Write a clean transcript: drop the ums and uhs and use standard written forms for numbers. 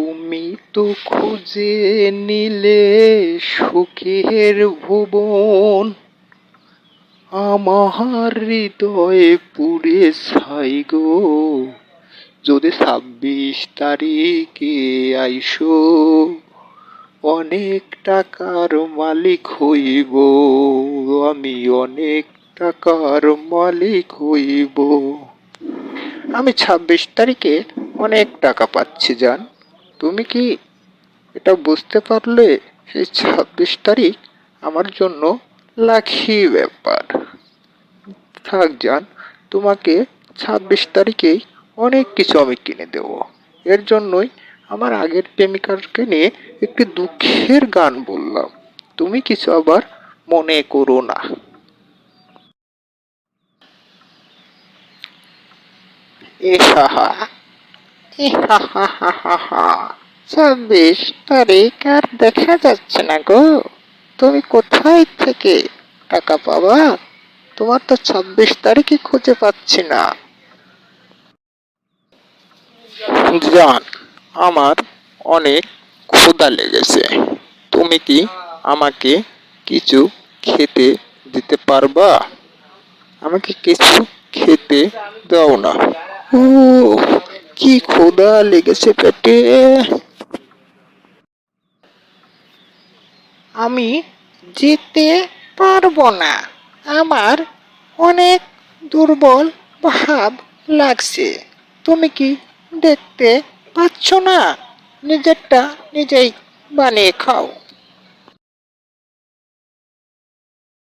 তুমি তো খুঁজে নিলে সুখের ভুবন, আমার হৃদয়ে পুড়ে ছাই গো। যদি 26 তারিখে আইসো, অনেক টাকার মালিক হইব, আমি অনেক টাকার মালিক হইব। আমি 26 তারিখে অনেক টাকা পাচ্ছি জান। তুমি কি এটা বুঝতে পারলে? সেই 26 তারিখ আমার জন্য লাখি ব্যাপার। থাক জান, তোমাকে 26 তারিখেই অনেক কিছু আমি কিনে দেব। এর জন্যই আমার আগের প্রেমিকাকে নিয়ে একটি দুঃখের গান বললাম। তুমি কিছু আবার মনে করো না। ইহাহা, ইহাহা, 26 তারিখ আর দেখা যাচ্ছে না গো। তুমি কোথায় থেকে টাকা পাবা? তোমার তো 26 তারিখই খুঁজে পাচ্ছি না। জান, আমার অনেক ক্ষুধা লেগেছে। তুমি কি আমাকে কিছু খেতে দিতে পারবা? আমাকে কিছু খেতে দাও না। ও, কি ক্ষুধা লেগেছে পেটে। আমি যেতে পারবো না। আমার অনেক দুর্বল ভাব লাগছে। তুমি কি দেখতে পাচ্ছ না? নিজেরটা নিজেই বানিয়ে খাও।